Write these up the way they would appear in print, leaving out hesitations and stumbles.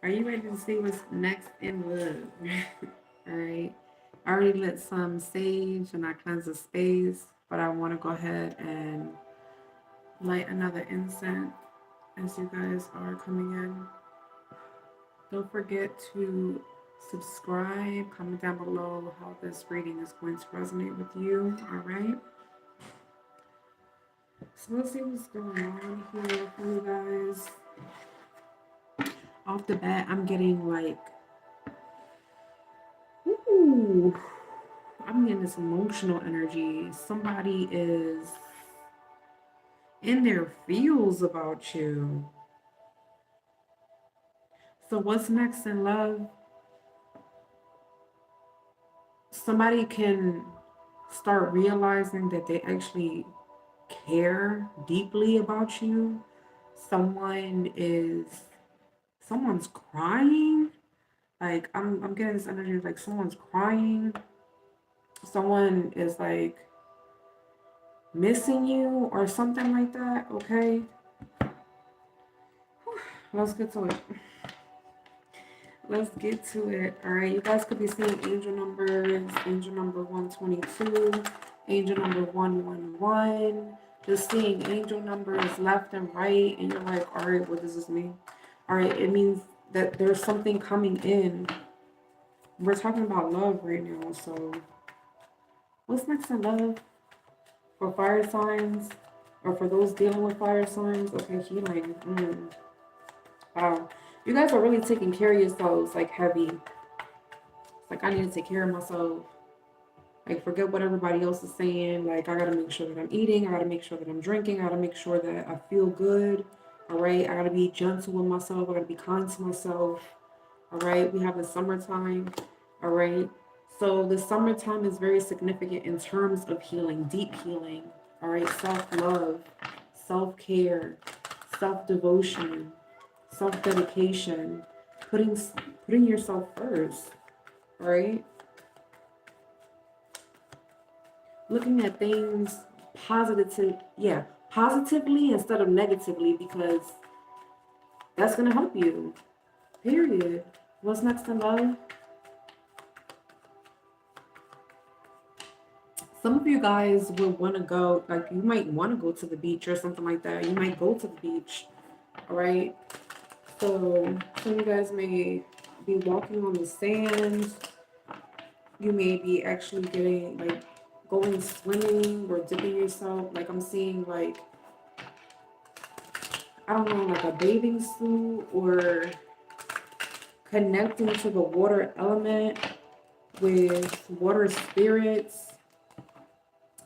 Are you ready to see what's next in love? All right. I already lit some sage and I cleanse the space, but I want to go ahead and light another incense as you guys are coming in. Don't forget to subscribe, comment down below how this reading is going to resonate with you. All right. So let's see what's going on here for you guys. Off the bat, I'm getting like, ooh, I'm getting this emotional energy. Somebody is in their feels about you. So what's next in love? Somebody can start realizing that they actually care deeply about you. Someone is someone's crying. Like I'm getting this energy like someone's crying. Someone is like missing you or something like that, okay? Let's get to it. Let's get to it. All right, you guys could be seeing angel numbers, angel number 122, angel number 111. Just seeing angel numbers left and right, and you're like, all right, what does this mean? All right, it means that there's something coming in. We're talking about love right now, so what's next in love for fire signs or for those dealing with fire signs? Okay, healing. Wow, you guys are really taking care of yourselves like heavy. It's like I need to take care of myself. Like forget what everybody else is saying. Like I gotta make sure that I'm eating. I gotta make sure that I'm drinking. I gotta make sure that I feel good. All right. I gotta be gentle with myself. I gotta be kind to myself. All right. We have the summertime. All right. So the summertime is very significant in terms of healing, deep healing. All right. Self-love, self-care, self-devotion, self-dedication, putting yourself first. All right. Looking at things positively instead of negatively because that's gonna help you. Period. What's next in love? Some of you guys will want to go, like you might want to go to the beach or something like that. You might go to the beach. All right. So some of you guys may be walking on the sand. You may be actually getting like going swimming or dipping yourself. Like I'm seeing like I don't know, like a bathing suit or connecting to the water element with water spirits,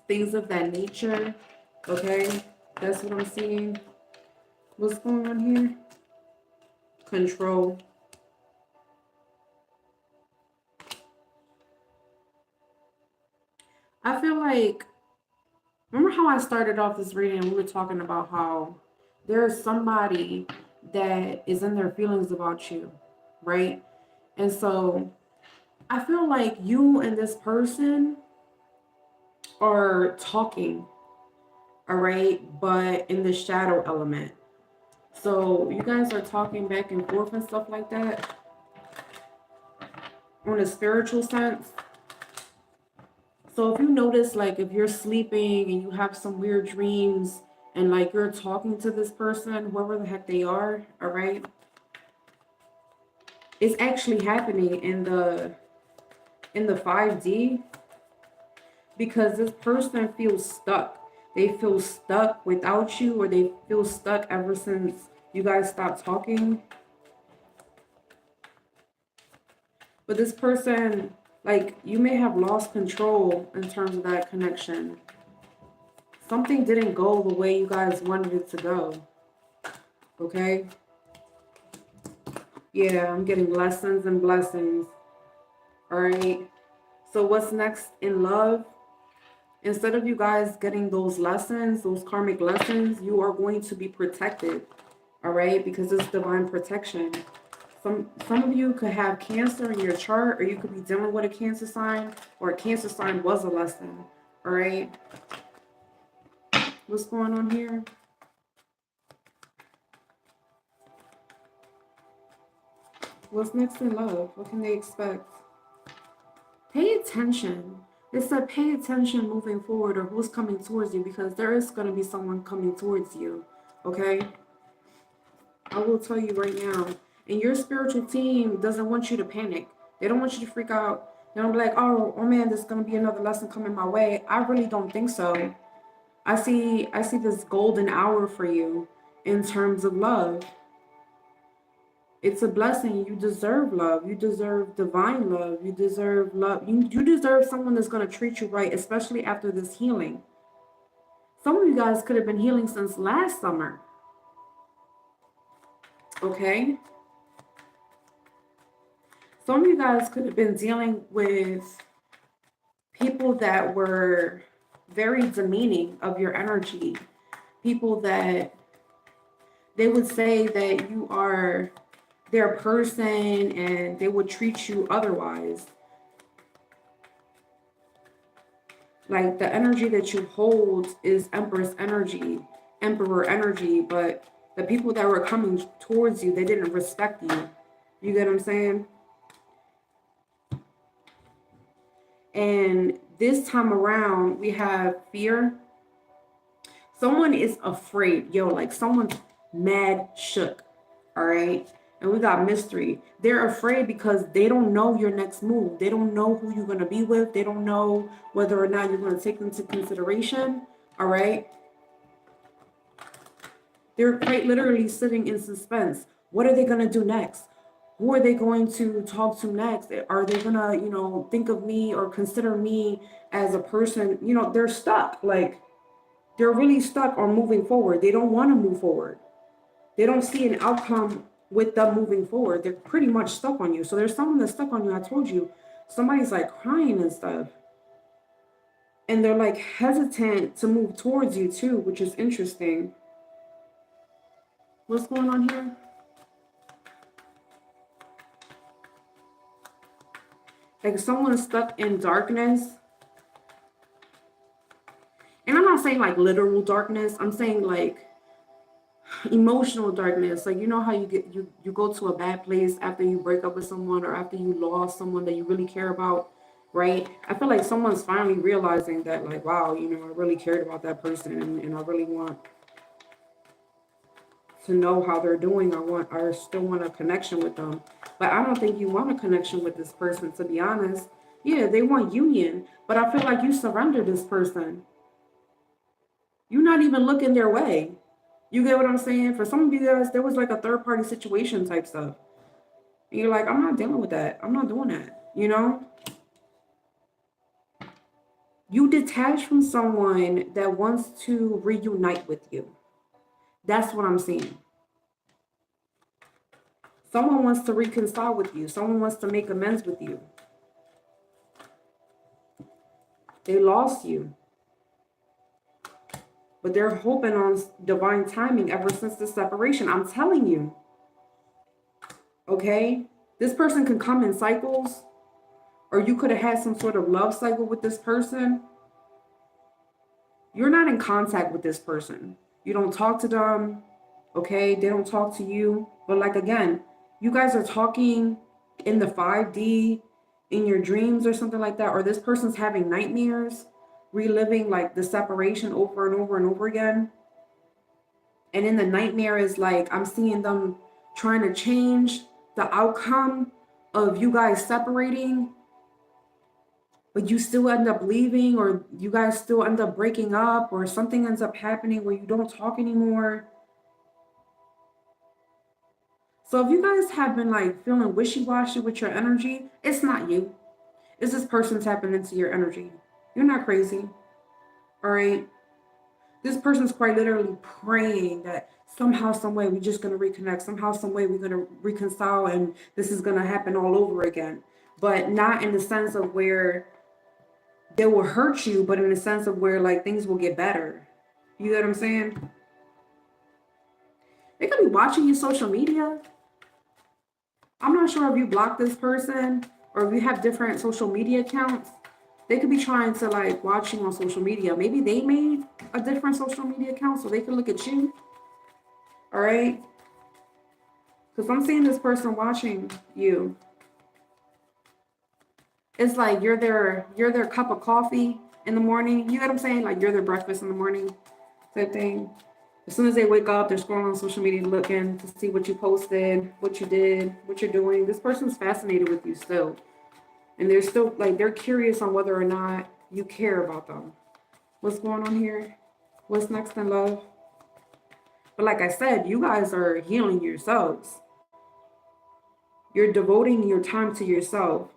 things of that nature. Okay, that's what I'm seeing. What's going on here? Control. I feel like, remember how I started off this reading? We were talking about how there's somebody that is in their feelings about you, right? And so I feel like you and this person are talking, all right, but in the shadow element. So you guys are talking back and forth and stuff like that on a spiritual sense. So if you notice, like if you're sleeping and you have some weird dreams and like you're talking to this person, whoever the heck they are, all right, it's actually happening in the 5D because this person feels stuck. They feel stuck without you, or they feel stuck ever since you guys stopped talking. But this person, like, you may have lost control in terms of that connection. Something didn't go the way you guys wanted it to go. Okay? Yeah, I'm getting lessons and blessings. All right? So, what's next in love? Instead of you guys getting those lessons, those karmic lessons, you are going to be protected. All right? Because it's divine protection. Some of you could have Cancer in your chart, or you could be dealing with a Cancer sign, or a Cancer sign was a lesson. All right? What's going on here? What's next in love? What can they expect? Pay attention. It said pay attention moving forward, or who's coming towards you, because there is going to be someone coming towards you. Okay? I will tell you right now. And your spiritual team doesn't want you to panic. They don't want you to freak out. They don't be like, oh man, there's going to be another lesson coming my way. I really don't think so. I see this golden hour for you in terms of love. It's a blessing. You deserve love. You deserve divine love. You deserve love. You deserve someone that's going to treat you right, especially after this healing. Some of you guys could have been healing since last summer. Okay? Some of you guys could have been dealing with people that were very demeaning of your energy. People that they would say that you are their person and they would treat you otherwise. Like the energy that you hold is Empress energy, Emperor energy, but the people that were coming towards you, they didn't respect you. You get what I'm saying? And this time around, we have fear. Someone is afraid. Yo, like someone's mad shook. All right? And we got mystery. They're afraid because they don't know your next move. They don't know who you're going to be with. They don't know whether or not you're going to take them into consideration. All right? They're quite literally sitting in suspense. What are they going to do next? Who are they going to talk to next? Are they going to, think of me or consider me as a person? They're stuck. Like, they're really stuck on moving forward. They don't want to move forward. They don't see an outcome with them moving forward. They're pretty much stuck on you. So there's someone that's stuck on you. I told you, somebody's like crying and stuff. And they're like hesitant to move towards you too, which is interesting. What's going on here? Like someone's stuck in darkness. And I'm not saying like literal darkness. I'm saying like emotional darkness. Like, how you go to a bad place after you break up with someone or after you lost someone that you really care about, right? I feel like someone's finally realizing that, like, wow, I really cared about that person and I really want to know how they're doing. I still want a connection with them. But I don't think you want a connection with this person, to be honest. Yeah, they want union, but I feel like you surrender this person. You're not even looking their way. You get what I'm saying? For some of you guys, there was like a third party situation type stuff. And you're like, I'm not dealing with that. I'm not doing that. You detach from someone that wants to reunite with you. That's what I'm seeing. Someone wants to reconcile with you. Someone wants to make amends with you. They lost you. But they're hoping on divine timing ever since the separation. I'm telling you. Okay? This person can come in cycles. Or you could have had some sort of love cycle with this person. You're not in contact with this person. You don't talk to them. Okay? They don't talk to you. But like, again, you guys are talking in the 5D in your dreams or something like that. Or this person's having nightmares, reliving like the separation over and over and over again. And in the nightmare is like, I'm seeing them trying to change the outcome of you guys separating, but you still end up leaving, or you guys still end up breaking up, or something ends up happening where you don't talk anymore. So if you guys have been like feeling wishy-washy with your energy, it's not you. It's this person tapping into your energy. You're not crazy. All right. This person's quite literally praying that somehow, some way, we're just going to reconnect. Somehow, some way, we're going to reconcile and this is going to happen all over again. But not in the sense of where they will hurt you, but in the sense of where like things will get better. You get what I'm saying? They could be watching your social media. I'm not sure if you block this person or if you have different social media accounts. They could be trying to like watch you on social media. Maybe they made a different social media account so they can look at you. All right. Because I'm seeing this person watching you. It's like you're their cup of coffee in the morning. You know what I'm saying? Like you're their breakfast in the morning type thing. As soon as they wake up, they're scrolling on social media looking to see what you posted, what you did, what you're doing. This person's fascinated with you still. And they're still like they're curious on whether or not you care about them. What's going on here? What's next in love? But like I said, you guys are healing yourselves. You're devoting your time to yourself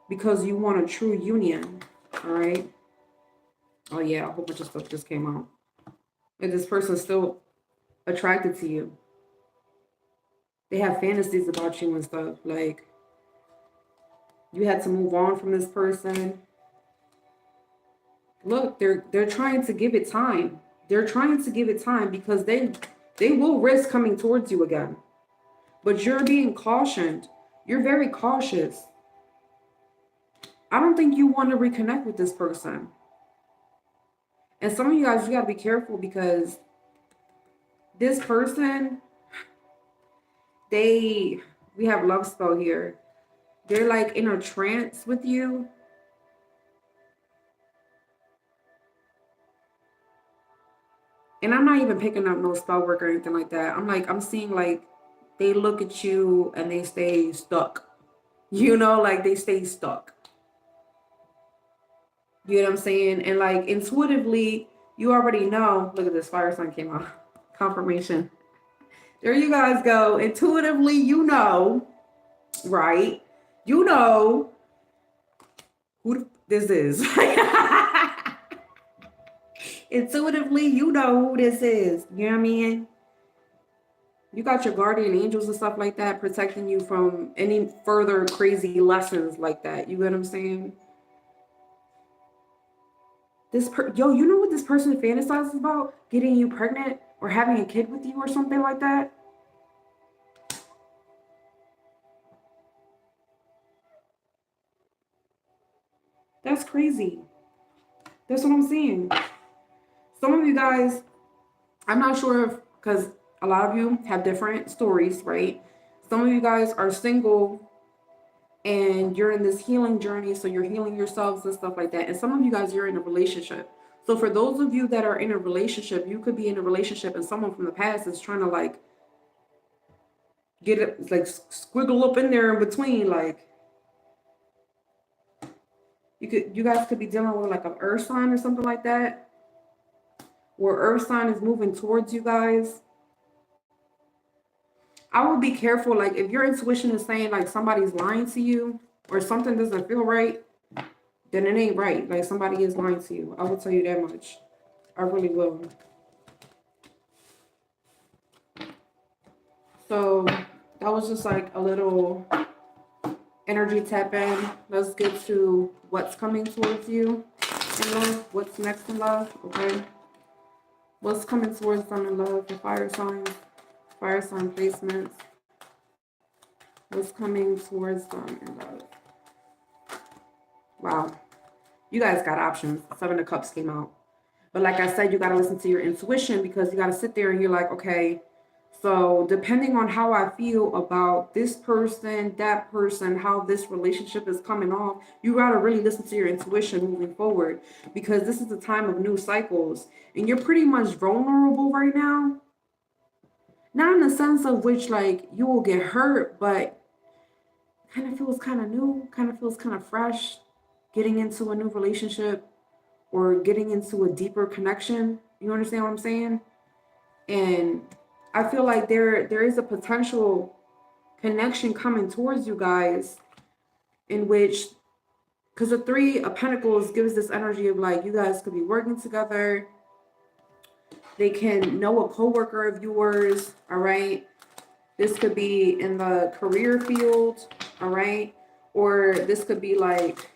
because you want a true union. All right. Oh yeah, a whole bunch of stuff just came out. And this person's still attracted to you. They have fantasies about you and stuff. Like you had to move on from this person. Look, they're trying to give it time. They're trying to give it time because they will risk coming towards you again. But you're being cautioned. You're very cautious. I don't think you want to reconnect with this person. And some of you guys, you got to be careful because this person, we have love spell here. They're like in a trance with you. And I'm not even picking up no spell work or anything like that. I'm seeing like they look at you and they stay stuck. You know, like they stay stuck. You know what I'm saying? And like intuitively, you already know. Look at this, fire sign came out. Confirmation. There you guys go. Intuitively, you know, right? You know who this is. Intuitively, you know who this is. You know what I mean? You got your guardian angels and stuff like that protecting you from any further crazy lessons like that. You get what I'm saying? You know what this person fantasizes about? Getting you pregnant or having a kid with you or something like that? That's crazy. That's what I'm saying. Some of you guys, I'm not sure if, because a lot of you have different stories, right? Some of you guys are single and you're in this healing journey, so you're healing yourselves and stuff like that. And some of you guys, you're in a relationship. So for those of you that are in a relationship, you could be in a relationship and someone from the past is trying to like get it, like squiggle up in there in between. Like you guys could be dealing with like an earth sign or something like that, where earth sign is moving towards you guys. I would be careful. Like if your intuition is saying like somebody's lying to you or something doesn't feel right, then it ain't right. Like somebody is lying to you. I will tell you that much. I really will. So that was just like a little energy tap in. Let's get to what's coming towards you in love. What's next in love? Okay. What's coming towards them in love? The fire signs, fire sign placements. What's coming towards them in love? Wow. You guys got options. 7 of Cups came out. But like I said, you got to listen to your intuition because you got to sit there and you're like, okay, so depending on how I feel about this person, that person, how this relationship is coming off, you got to really listen to your intuition moving forward because this is the time of new cycles and you're pretty much vulnerable right now. Not in the sense of which like you will get hurt, but kind of feels kind of new, kind of feels kind of fresh getting into a new relationship or getting into a deeper connection. You understand what I'm saying? And I feel like there is a potential connection coming towards you guys in which, because the 3 of Pentacles gives this energy of like you guys could be working together. They can know a coworker of yours, all right? This could be in the career field, all right? Or this could be like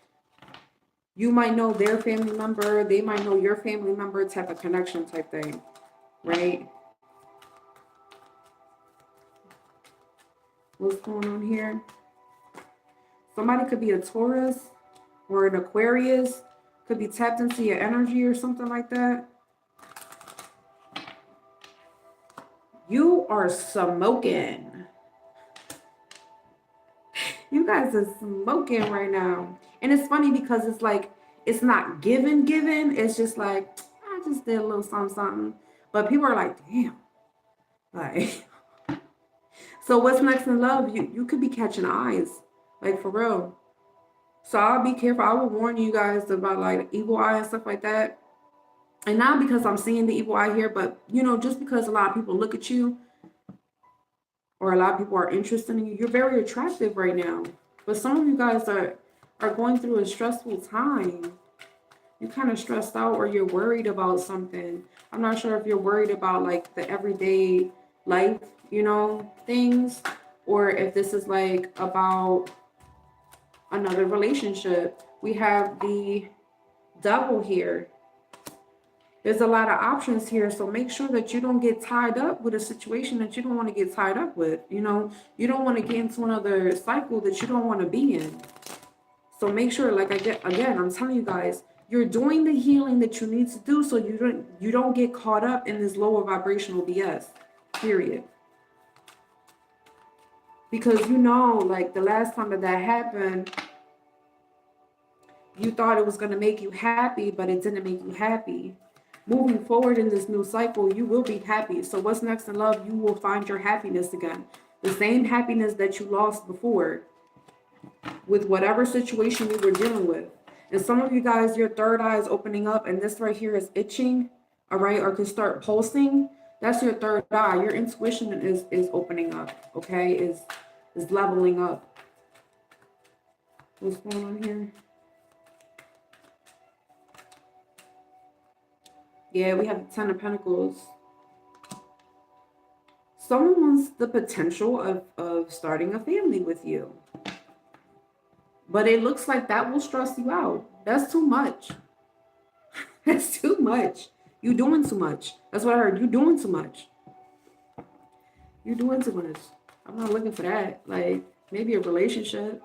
you might know their family member, they might know your family member type of connection type thing, right? What's going on here? Somebody could be a Taurus or an Aquarius, could be tapped into your energy or something like that. You are smoking. You guys are smoking right now. And it's funny because it's like, it's not given. It's just like, I just did a little something. But people are like, damn. Like, so what's next in love? You could be catching eyes. Like, for real. So I'll be careful. I will warn you guys about like evil eye and stuff like that. And not because I'm seeing the evil eye here, but just because a lot of people look at you or a lot of people are interested in you, you're very attractive right now. But some of you guys are going through a stressful time. You're kind of stressed out or you're worried about something. I'm not sure if you're worried about like the everyday life, things, or if this is like about another relationship. We have the devil here. There's a lot of options here, so make sure that you don't get tied up with a situation that you don't want to get tied up with. You don't want to get into another cycle that you don't want to be in. So make sure, like again, I'm telling you guys, you're doing the healing that you need to do so you don't get caught up in this lower vibrational BS. Period. Because like the last time that happened, you thought it was going to make you happy, but it didn't make you happy. Moving forward in this new cycle, you will be happy. So what's next in love? You will find your happiness again. The same happiness that you lost before with whatever situation you were dealing with. And some of you guys, your third eye is opening up and this right here is itching, all right, or can start pulsing. That's your third eye. Your intuition is opening up, okay, is leveling up. What's going on here? Yeah, we have the 10 of Pentacles. Someone wants the potential of starting a family with you. But it looks like that will stress you out. That's too much. That's too much. You're doing too much. That's what I heard. You're doing too much. You're doing too much. I'm not looking for that. Like, maybe a relationship.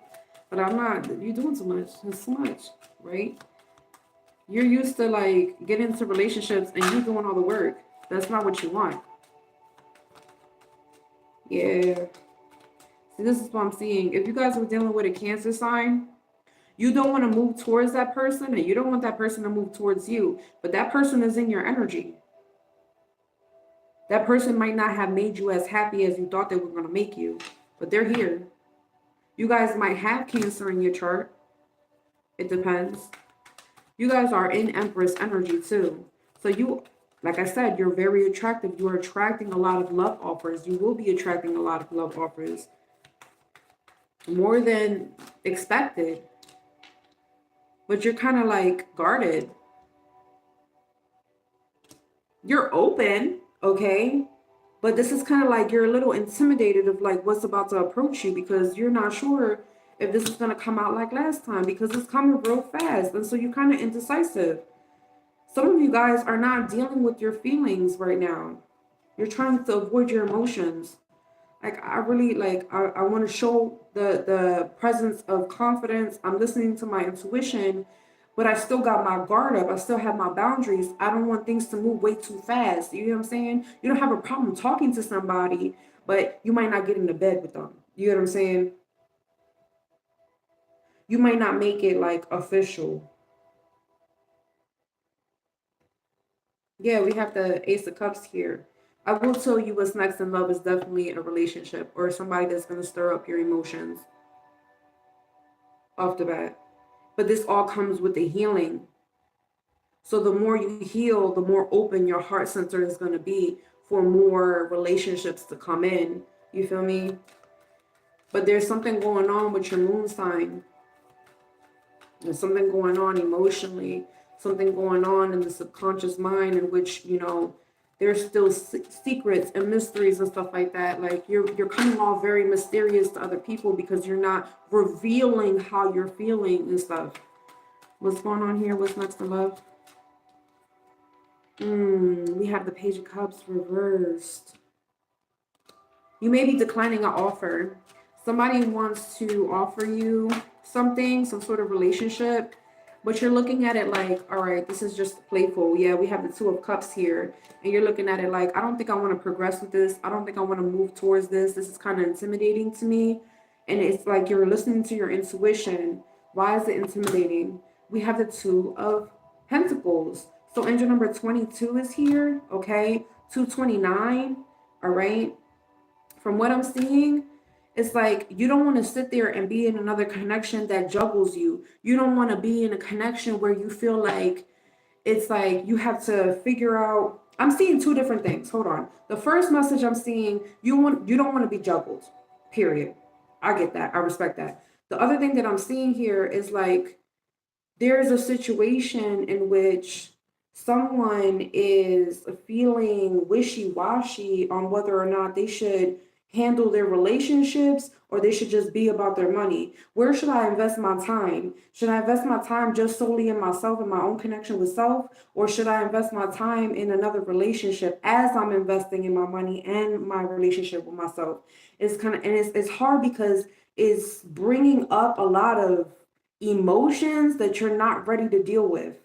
But I'm not. You're doing too much. It's too much, right? You're used to like getting into relationships and you doing all the work. That's not what you want. Yeah. See, this is what I'm seeing. If you guys were dealing with a Cancer sign, you don't want to move towards that person and you don't want that person to move towards you. But that person is in your energy. That person might not have made you as happy as you thought they were going to make you. But they're here. You guys might have Cancer in your chart. It depends. You guys are in Empress energy too. So you, like I said, you're very attractive. You're attracting a lot of love offers. You will be attracting a lot of love offers. More than expected. But you're kind of like guarded. You're open, okay? But this is kind of like you're a little intimidated of like what's about to approach you because you're not sure if this is going to come out like last time because it's coming real fast. And so you're kind of indecisive. Some of you guys are not dealing with your feelings right now. You're trying to avoid your emotions. Like, I really, like, I want to show the presence of confidence. I'm listening to my intuition, but I still got my guard up. I still have my boundaries. I don't want things to move way too fast. You know what I'm saying? You don't have a problem talking to somebody, but you might not get into bed with them. You know what I'm saying? You might not make it like official. Yeah, we have the Ace of Cups here. I will tell you what's next in love is definitely a relationship or somebody that's going to stir up your emotions off the bat. But this all comes with the healing. So the more you heal, the more open your heart center is going to be for more relationships to come in. You feel me? But there's something going on with your moon sign. There's something going on emotionally, something going on in the subconscious mind in which, you know, there's still secrets and mysteries and stuff like that. Like you're coming off very mysterious to other people because you're not revealing how you're feeling and stuff. What's going on here? What's next in love? We have the Page of Cups reversed. You may be declining an offer. Somebody wants to offer you something, some sort of relationship, but you're looking at it like, all right, this is just playful. Yeah, we have the Two of Cups here, and you're looking at it like, I don't think I want to progress with this. I don't think I want to move towards this. This is kind of intimidating to me. And it's like you're listening to your intuition. Why is it intimidating? We have the Two of Pentacles. So angel number 22 is here, okay? 229, all right? From what I'm seeing, it's like you don't want to sit there and be in another connection that juggles you. You don't want to be in a connection where you feel like it's like you have to figure out. I'm seeing two different things. Hold on. The first message I'm seeing, you don't want to be juggled. Period. I get that. I respect that. The other thing that I'm seeing here is like there's a situation in which someone is feeling wishy-washy on whether or not they should handle their relationships or they should just be about their money. Where should I invest my time? Should I invest my time just solely in myself and my own connection with self? Or should I invest my time in another relationship as I'm investing in my money and my relationship with myself? It's kind of, and it's hard because it's bringing up a lot of emotions that you're not ready to deal with.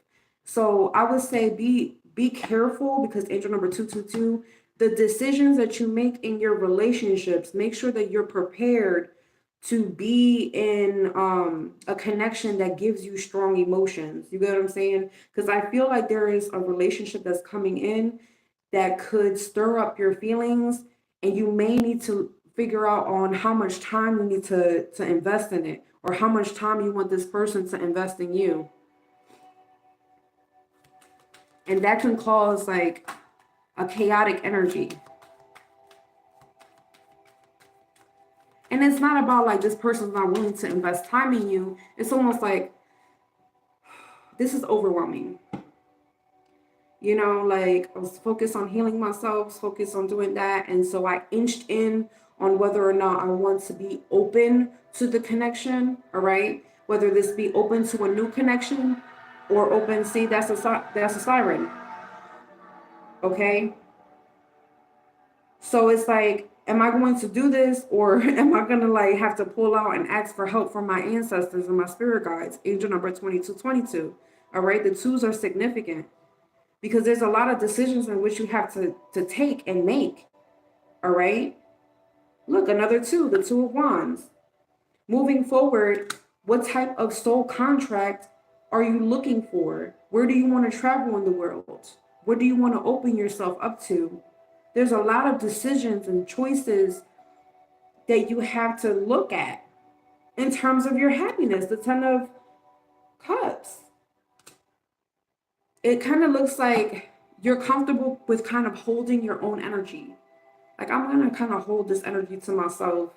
So I would say be careful, because angel number 222, the decisions that you make in your relationships, make sure that you're prepared to be in a connection that gives you strong emotions. You get what I'm saying? Because I feel like there is a relationship that's coming in that could stir up your feelings, and you may need to figure out on how much time you need to invest in it, or how much time you want this person to invest in you. And that can cause like a chaotic energy. And it's not about like this person's not willing to invest time in you. It's almost like this is overwhelming. You know, like I was focused on healing myself, focused on doing that. And so I inched in on whether or not I want to be open to the connection, all right? Whether this be open to a new connection or open, see, that's a siren, okay? So it's like, am I going to do this, or am I going to like have to pull out and ask for help from my ancestors and my spirit guides? Angel number 2222, all right? The twos are significant because there's a lot of decisions in which you have to take and make, all right? Look, another two, the Two of Wands. Moving forward, what type of soul contract are you looking for? Where do you want to travel in the world? What do you want to open yourself up to? There's a lot of decisions and choices that you have to look at in terms of your happiness. The Ten of Cups. It kind of looks like you're comfortable with kind of holding your own energy. Like, I'm going to kind of hold this energy to myself.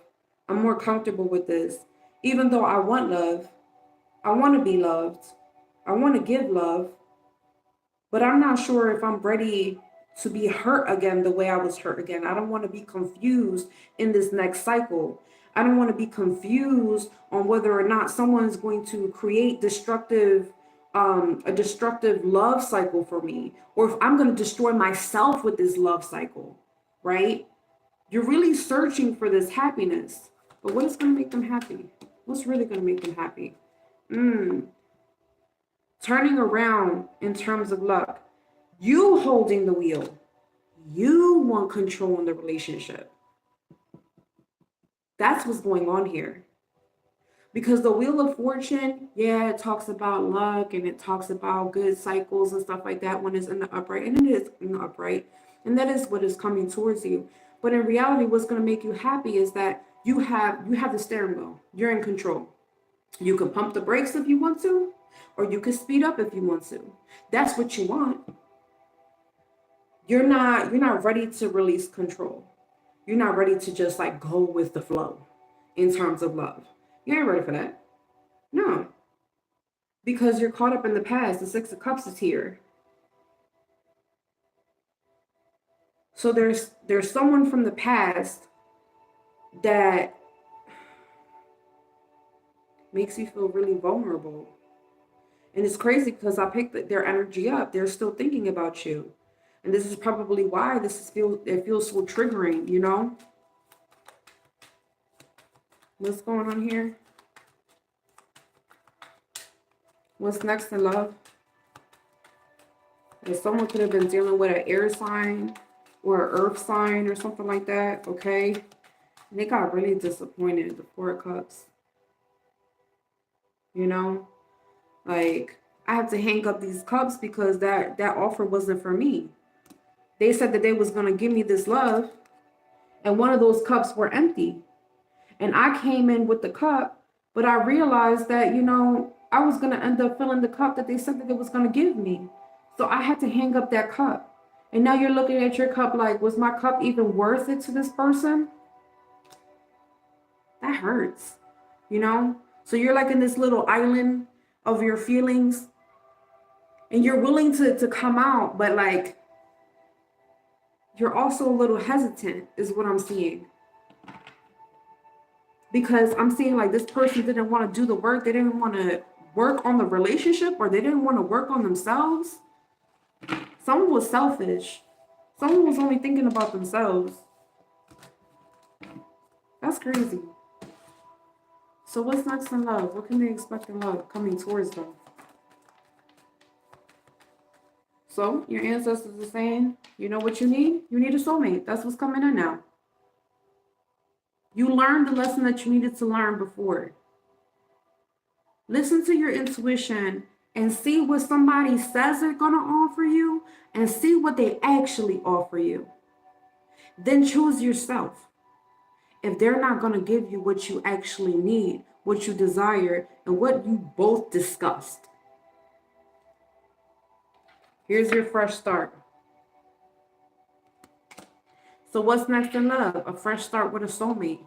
I'm more comfortable with this. Even though I want love, I want to be loved, I want to give love, but I'm not sure if I'm ready to be hurt again the way I was hurt again. I don't want to be confused in this next cycle. I don't want to be confused on whether or not someone's going to create a destructive love cycle for me, or if I'm going to destroy myself with this love cycle, right? You're really searching for this happiness, but what is going to make them happy? What's really going to make them happy? Turning around in terms of luck. You holding the wheel. You want control in the relationship. That's what's going on here. Because the Wheel of Fortune, yeah, it talks about luck and it talks about good cycles and stuff like that when it's in the upright. And it is in the upright. And that is what is coming towards you. But in reality, what's going to make you happy is that you have the steering wheel. You're in control. You can pump the brakes if you want to, or you can speed up if you want to. That's what you want. You're not ready to release control. You're not ready to just like go with the flow in terms of love. You ain't ready for that. No. Because you're caught up in the past. The Six of Cups is here. So there's someone from the past that makes you feel really vulnerable. And it's crazy because I picked their energy up. They're still thinking about you. And this is probably why it feels so triggering, you know? What's going on here? What's next in love? And someone could have been dealing with an air sign or an earth sign or something like that, okay? They got really disappointed, the Four of Cups. You know? Like, I have to hang up these cups because that offer wasn't for me. They said that they was going to give me this love, and one of those cups were empty. And I came in with the cup, but I realized that, you know, I was going to end up filling the cup that they said that they was going to give me. So I had to hang up that cup. And now you're looking at your cup like, was my cup even worth it to this person? That hurts, you know? So you're like in this little island of your feelings, and you're willing to come out, but like, you're also a little hesitant is what I'm seeing. Because I'm seeing like this person didn't want to do the work. They didn't want to work on the relationship, or they didn't want to work on themselves. Someone was selfish. Someone was only thinking about themselves. That's crazy. So what's next in love? What can they expect in love coming towards them? So your ancestors are saying, you know what you need? You need a soulmate. That's what's coming in now. You learned the lesson that you needed to learn before. Listen to your intuition and see what somebody says they're going to offer you, and see what they actually offer you. Then choose yourself. If they're not going to give you what you actually need, what you desire, and what you both discussed. Here's your fresh start. So what's next in love? A fresh start with a soulmate.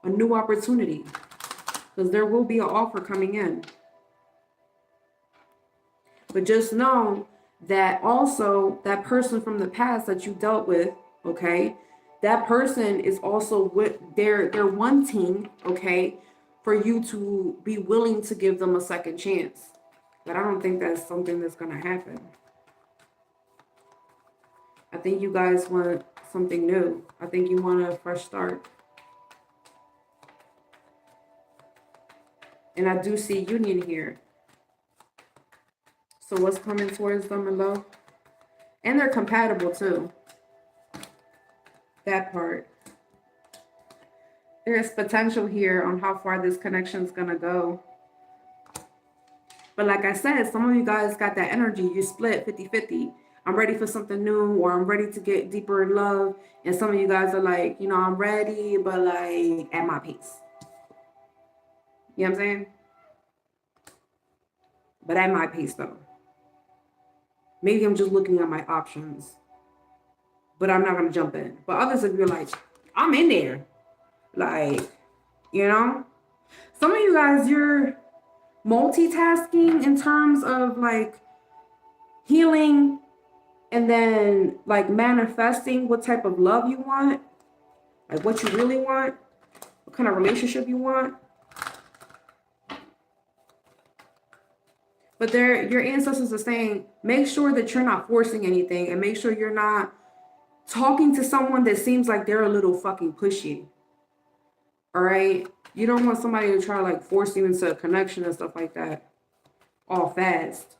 A new opportunity. Because there will be an offer coming in. But just know that also that person from the past that you dealt with, okay, that person is also with, they're wanting, okay, for you to be willing to give them a second chance. But I don't think that's something that's going to happen. I think you guys want something new. I think you want a fresh start. And I do see union here. So what's coming towards them in love? And they're compatible too. That part. There's potential here on how far this connection is going to go. But like I said, some of you guys got that energy. You split 50-50. I'm ready for something new, or I'm ready to get deeper in love. And some of you guys are like, you know, I'm ready, but like at my pace. You know what I'm saying? But at my pace though. Maybe I'm just looking at my options, but I'm not going to jump in. But others of you are like, I'm in there. Like, you know, some of you guys, you're multitasking in terms of like healing and then like manifesting what type of love you want, like what you really want, what kind of relationship you want. But your ancestors are saying, make sure that you're not forcing anything, and make sure you're not talking to someone that seems like they're a little fucking pushy. All right? You don't want somebody to try to like force you into a connection and stuff like that all fast.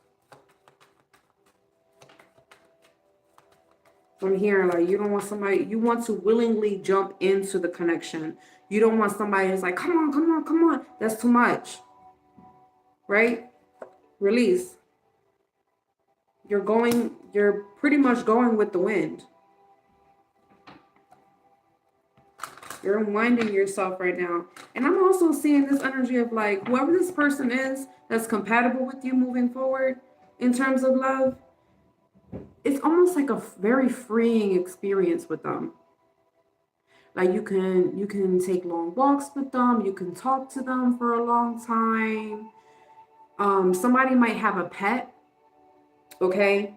From here, like you don't want somebody, you want to willingly jump into the connection. You don't want somebody who's like, come on, come on, come on. That's too much. Right? Release. You're pretty much going with the wind. You're unwinding yourself right now. And I'm also seeing this energy of like, whoever this person is that's compatible with you moving forward in terms of love, it's almost like a very freeing experience with them. Like you can take long walks with them. You can talk to them for a long time. Somebody might have a pet. Okay.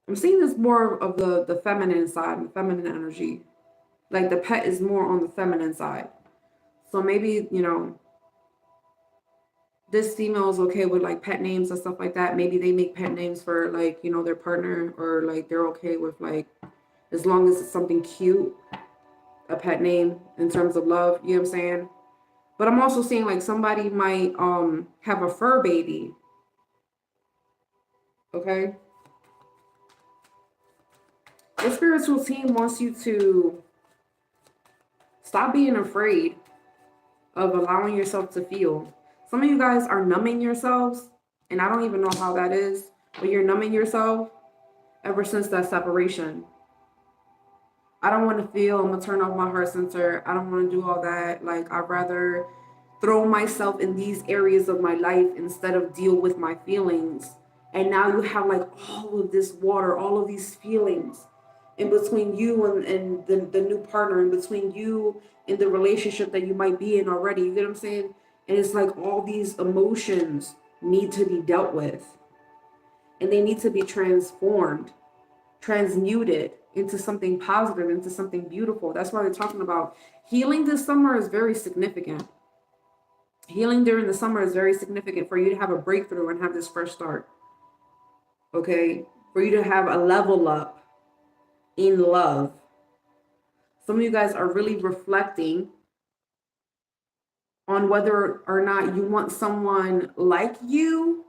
I'm seeing this more of the feminine side, the feminine energy. Like the pet is more on the feminine side. So maybe, you know, this female is okay with like pet names and stuff like that. Maybe they make pet names for like, you know, their partner, or like they're okay with like, as long as it's something cute, a pet name in terms of love, you know what I'm saying? But I'm also seeing like somebody might have a fur baby. Okay. The spiritual team wants you to Stop being afraid of allowing yourself to feel. Some of you guys are numbing yourselves, and I don't even know how that is, but you're numbing yourself ever since that separation. I don't want to feel. I'm going to turn off my heart center. I don't want to do all that. Like, I'd rather throw myself in these areas of my life instead of deal with my feelings. And now you have like all of this water, all of these feelings in between you and the new partner, in between you and the relationship that you might be in already. You get what I'm saying? And it's like all these emotions need to be dealt with. And they need to be transformed, transmuted into something positive, into something beautiful. That's why they're talking about healing this summer is very significant. Healing during the summer is very significant for you to have a breakthrough and have this fresh start. Okay? For you to have a level up in love. Some of you guys are really reflecting on whether or not you want someone like you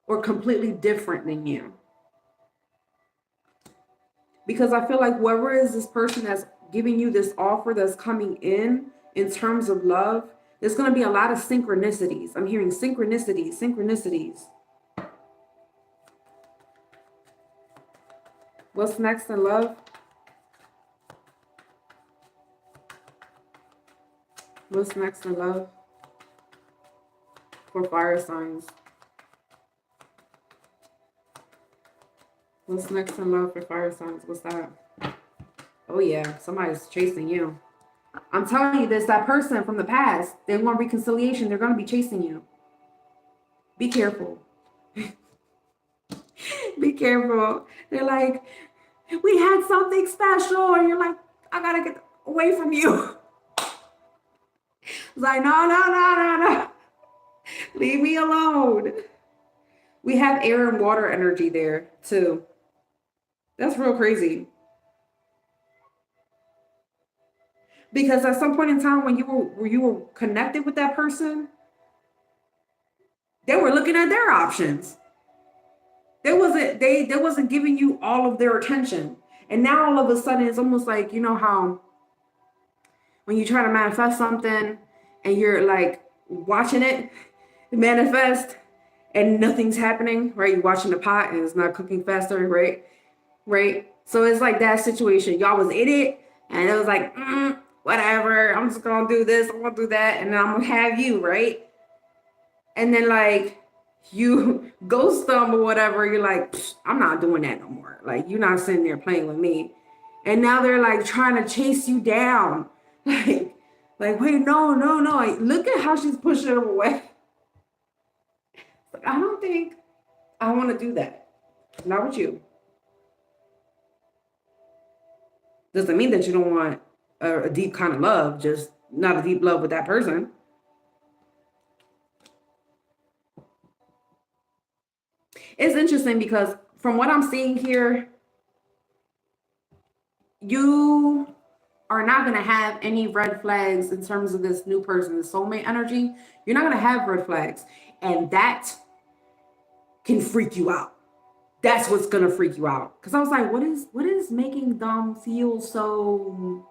or completely different than you. Because I feel like whoever is this person that's giving you this offer that's coming in terms of love, there's going to be a lot of synchronicities. I'm hearing synchronicities. What's next in love? What's next in love for fire signs? What's next in love for fire signs? What's that? Oh yeah, somebody's chasing you. I'm telling you this, that person from the past, they want reconciliation. They're going to be chasing you. Be careful. Be careful. They're like, we had something special. And you're like, I got to get away from you. It's like, no. Leave me alone. We have air and water energy there too. That's real crazy. Because at some point in time when you were connected with that person, they were looking at their options. They wasn't giving you all of their attention. And now all of a sudden it's almost like, you know how when you try to manifest something and you're like watching it manifest and nothing's happening, right? You're watching the pot and it's not cooking faster, right? Right? So it's like that situation. Y'all was in it and it was like, whatever, I'm just gonna do this, I'm gonna do that, and then I'm gonna have you, right? And then like you ghost them or whatever, you're like, I'm not doing that no more. Like, you're not sitting there playing with me. And now they're like trying to chase you down. Like, wait, no. Like, look at how she's pushing him away. Like, I don't think I want to do that. Not with you. Doesn't mean that you don't want a deep kind of love, just not a deep love with that person. It's interesting because from what I'm seeing here, you are not going to have any red flags in terms of this new person, the soulmate energy. You're not going to have red flags. And that can freak you out. That's what's going to freak you out. Because I was like, what is making them feel so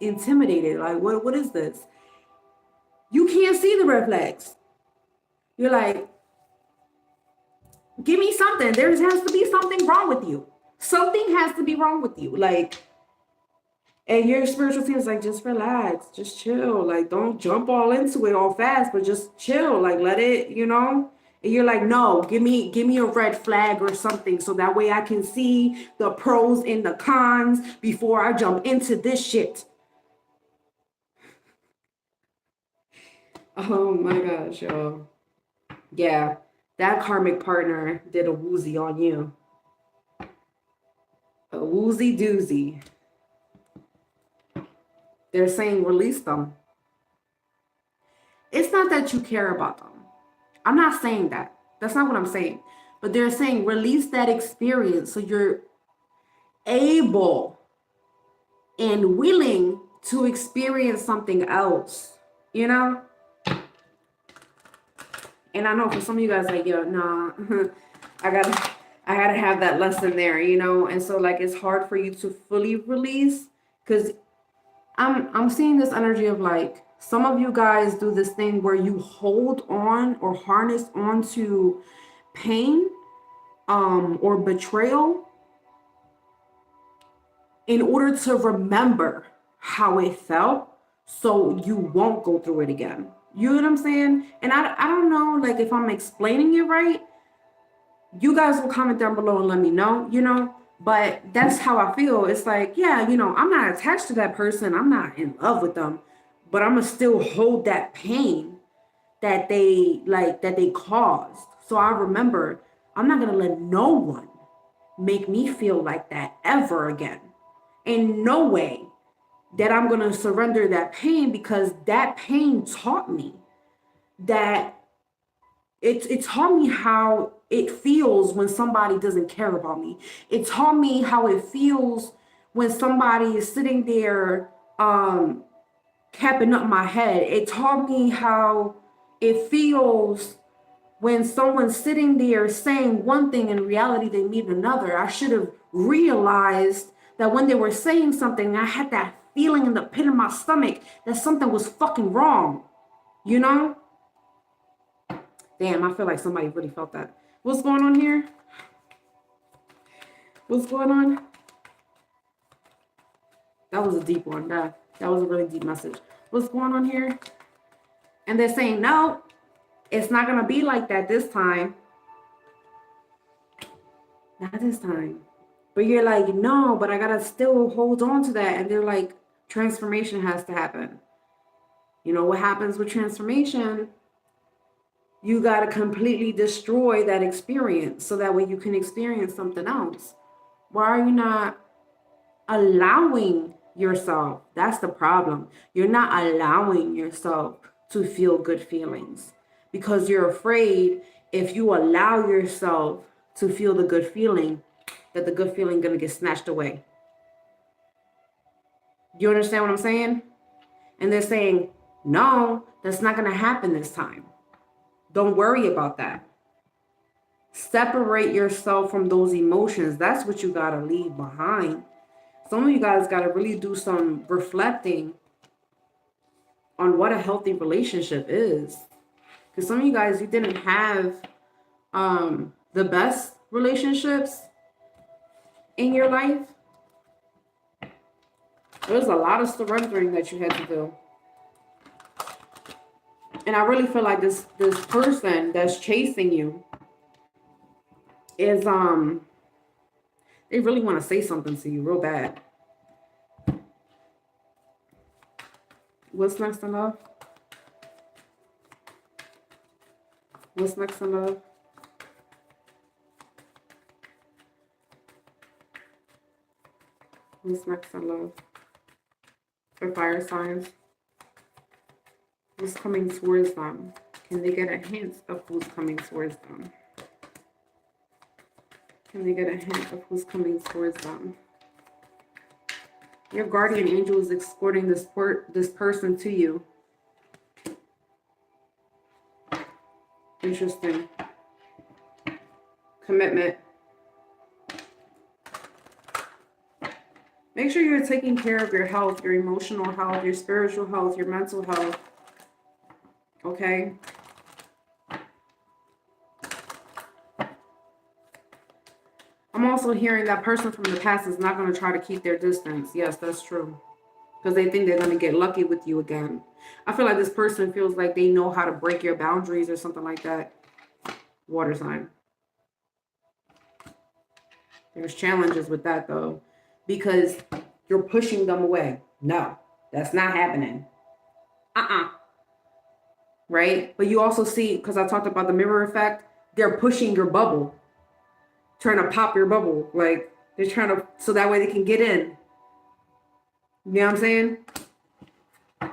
intimidated? Like, what is this? You can't see the red flags. You're like, give me something. There has to be something wrong with you. Something has to be wrong with you. Like, and your spiritual team is like, just relax, just chill. Like, don't jump all into it all fast, but just chill. Like, let it, And you're like, no, give me a red flag or something so that way I can see the pros and the cons before I jump into this shit. Oh my gosh, y'all. Yeah, that karmic partner did a woozy on you. A woozy doozy. They're saying release them. It's not that you care about them. I'm not saying that. That's not what I'm saying. But they're saying release that experience so you're able and willing to experience something else, And I know for some of you guys, like, yo, nah, I gotta have that lesson there, And so like it's hard for you to fully release because I'm seeing this energy of like, some of you guys do this thing where you hold on or harness onto pain, or betrayal in order to remember how it felt so you won't go through it again. You know what I'm saying? And I don't know, like, if I'm explaining it right. You guys will comment down below and let me know, but that's how I feel. It's like, yeah, I'm not attached to that person. I'm not in love with them, but I'm gonna still hold that pain that they caused. So I remember, I'm not gonna let no one make me feel like that ever again. In no way that I'm gonna surrender that pain, because that pain taught me that it taught me how it feels when somebody doesn't care about me. It taught me how it feels when somebody is sitting there capping up my head. It taught me how it feels when someone's sitting there saying one thing, in reality they mean another. I should have realized that when they were saying something, I had that feeling in the pit of my stomach that something was fucking wrong, you know? Damn, I feel like somebody really felt that. What's going on here? What's going on? That was a deep one. That was a really deep message. What's going on here? And they're saying, no, it's not going to be like that this time. Not this time. But you're like, no, but I got to still hold on to that. And they're like, transformation has to happen. You know what happens with transformation? You got to completely destroy that experience so that way you can experience something else. Why are you not allowing yourself? That's the problem. You're not allowing yourself to feel good feelings because you're afraid if you allow yourself to feel the good feeling, that the good feeling going to get snatched away. Do you understand what I'm saying? And they're saying, no, that's not going to happen this time. Don't worry about that. Separate yourself from those emotions. That's what you got to leave behind. Some of you guys got to really do some reflecting on what a healthy relationship is. Because some of you guys, you didn't have the best relationships in your life. There's a lot of surrendering that you had to do. And I really feel like this person that's chasing you is they really want to say something to you real bad. What's next in love? What's next in love? What's next in love? For fire signs. Who's coming towards them? Can they get a hint of who's coming towards them? Can they get a hint of who's coming towards them? Your guardian angel is escorting this person to you. Interesting. Commitment. Make sure you're taking care of your health, your emotional health, your spiritual health, your mental health. Okay? I'm also hearing that person from the past is not going to try to keep their distance. Yes, that's true. Because they think they're going to get lucky with you again. I feel like this person feels like they know how to break your boundaries or something like that. Water sign. There's challenges with that, though. Because you're pushing them away. No, that's not happening. Right? But you also see, because I talked about the mirror effect, they're pushing your bubble. Trying to pop your bubble. Like, they're trying to, so that way they can get in. You know what I'm saying? And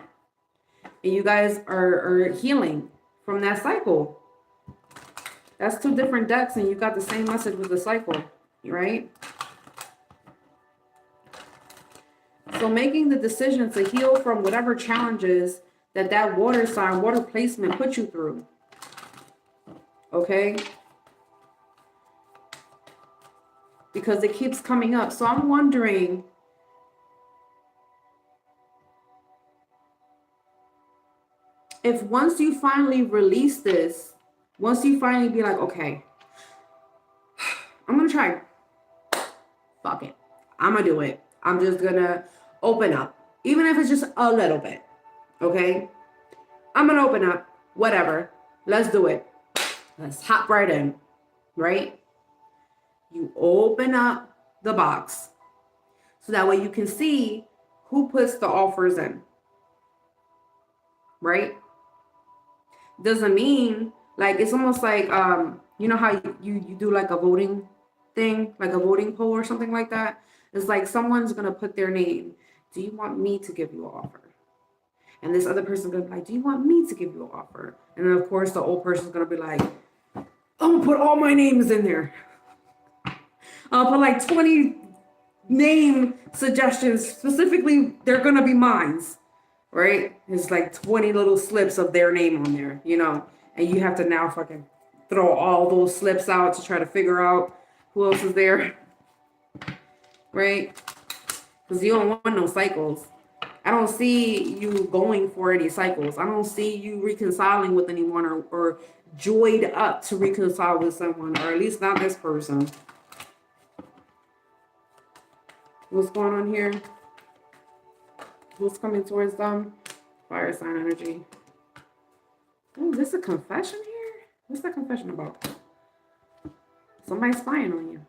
you guys are healing from that cycle. That's two different decks, and you got the same message with the cycle, right? So making the decision to heal from whatever challenges that water sign, water placement put you through. Okay? Because it keeps coming up. So I'm wondering, if once you finally release this, once you finally be like, okay, I'm going to try. Fuck it. I'm going to do it. I'm just going to open up. Even if it's just a little bit. Okay? I'm going to open up. Whatever. Let's do it. Let's hop right in. Right? You open up the box. So that way you can see who puts the offers in. Right? Doesn't mean, like, it's almost like, you know how you do like a voting thing, like a voting poll or something like that? It's like someone's going to put their name. Do you want me to give you an offer? And this other person's going to be like, do you want me to give you an offer? And then, of course, the old person's going to be like, I'm going to put all my names in there. I'll put like 20 name suggestions. Specifically, they're going to be mine's. Right? It's like 20 little slips of their name on there, you know, and you have to now fucking throw all those slips out to try to figure out who else is there, right? Because you don't want no cycles. I don't see you going for any cycles. I don't see you reconciling with anyone or joyed up to reconcile with someone, or at least not this person. What's going on here? Who's coming towards them? Fire sign energy. Oh, is this a confession here? What's that confession about? Somebody's spying on you.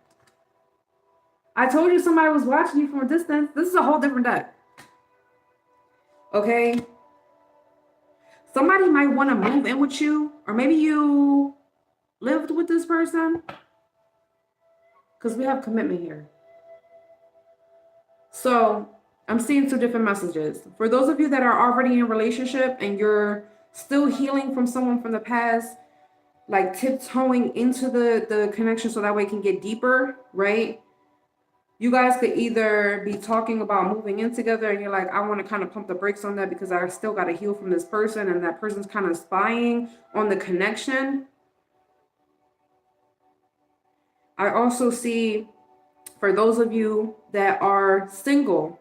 I told you somebody was watching you from a distance. This is a whole different deck. Okay? Somebody might want to move in with you. Or maybe you lived with this person. Because we have commitment here. So I'm seeing two different messages. For those of you that are already in a relationship and you're still healing from someone from the past, like tiptoeing into the connection so that way it can get deeper, right? You guys could either be talking about moving in together and you're like, I want to kind of pump the brakes on that because I still got to heal from this person, and that person's kind of spying on the connection. I also see, for those of you that are single,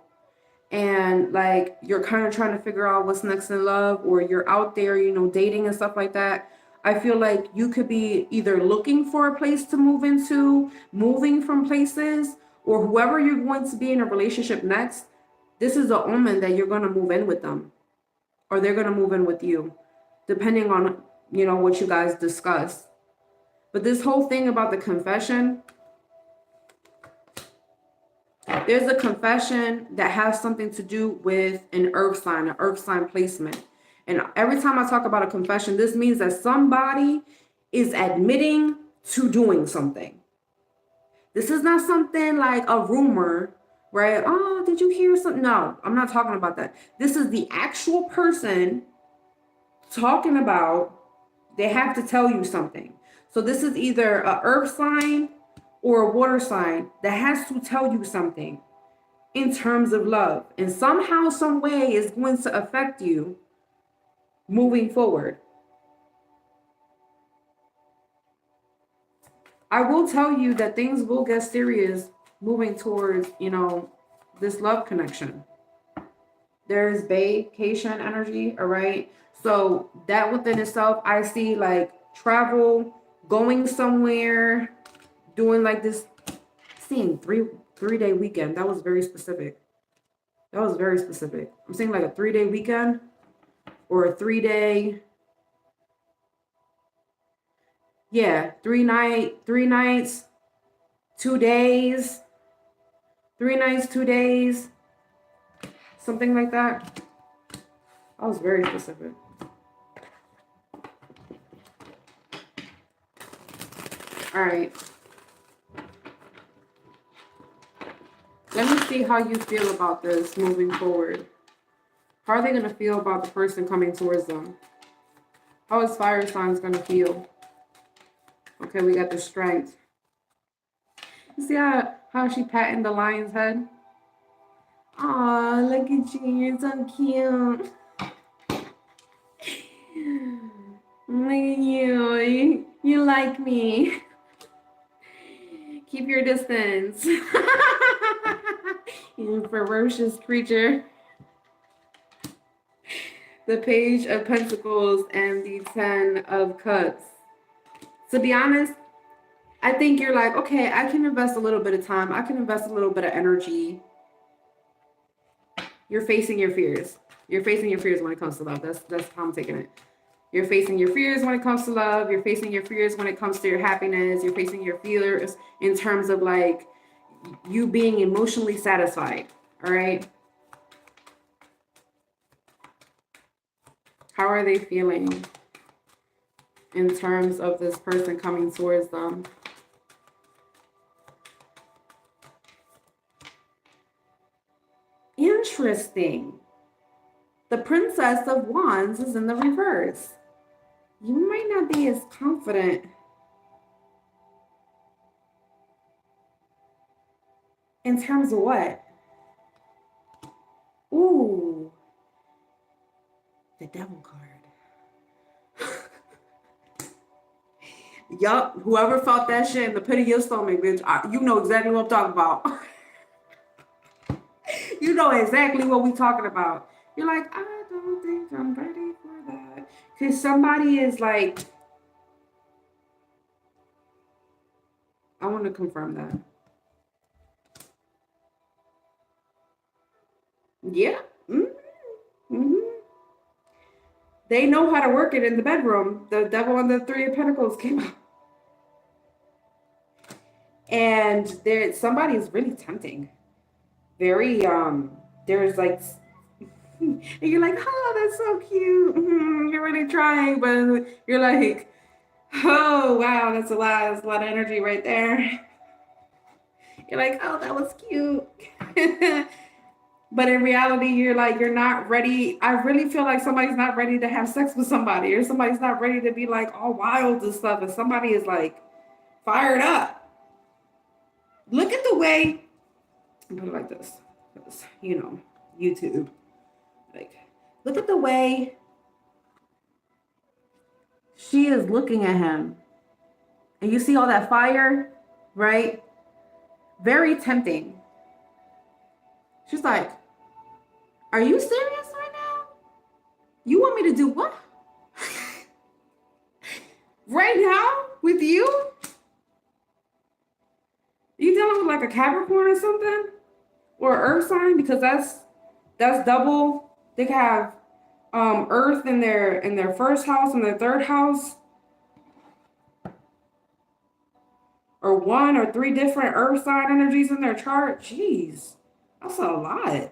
and like you're kind of trying to figure out what's next in love, or you're out there, you know, dating and stuff like that, I feel like you could be either looking for a place to move into, moving from places, or whoever you're going to be in a relationship next, this is the omen that you're going to move in with them, or they're going to move in with you, depending on, you know, what you guys discuss. But this whole thing about the confession, there's a confession that has something to do with an earth sign placement. And every time I talk about a confession, this means that somebody is admitting to doing something. This is not something like a rumor, right? Oh, did you hear something? No, I'm not talking about that. This is the actual person talking about they have to tell you something. So this is either an earth sign or a water sign that has to tell you something in terms of love. And somehow, some way is going to affect you moving forward. I will tell you that things will get serious moving towards, you know, this love connection. There's vacation energy, all right? So that within itself, I see like travel, going somewhere, doing like this, seeing three-day weekend. That was very specific. That was very specific. I'm saying like a 3-day weekend or a 3-day. Yeah, 3 nights, 2 days, 3 nights, 2 days, something like that. I was very specific. All right. Let me see how you feel about this moving forward. How are they going to feel about the person coming towards them? How is fire signs going to feel? Okay, we got the strength. You see how she patting the lion's head? Aw, look at you. You're so cute. Look at you. You like me. Keep your distance. You ferocious creature. The Page of Pentacles and the Ten of Cups. To be honest, I think you're like, okay, I can invest a little bit of time. I can invest a little bit of energy. You're facing your fears. You're facing your fears when it comes to love. That's how I'm taking it. You're facing your fears when it comes to love. You're facing your fears when it comes to your happiness. You're facing your fears in terms of like you being emotionally satisfied. All right. How are they feeling in terms of this person coming towards them? Interesting. The Princess of Wands is in the reverse. You might not be as confident in terms of what? Ooh, the Devil card. Yup, whoever felt that shit in the pit of your stomach, bitch, you know exactly what I'm talking about. You know exactly what we're talking about. You're like, I don't think I'm ready for that. Because somebody is like, I want to confirm that. Yeah. Mm-hmm. They know how to work it in the bedroom. The Devil and the Three of Pentacles came out. And there, somebody is really tempting. Very, there's like, and you're like, oh, that's so cute. You're really trying, but you're like, oh, wow, that's a lot. That's a lot of energy right there. You're like, oh, that was cute. But in reality, you're like, you're not ready. I really feel like somebody's not ready to have sex with somebody, or somebody's not ready to be like all wild and stuff. And somebody is like fired up. Look at the way, I'll put it like this, because, you know, YouTube. Like, look at the way she is looking at him. And you see all that fire, right? Very tempting. She's like, are you serious right now? You want me to do what? Right now? With you? You dealing with like a Capricorn or something? Or Earth sign? Because that's double. They have Earth in their first house and their third house. Or 1 or 3 different Earth sign energies in their chart. Jeez. That's a lot.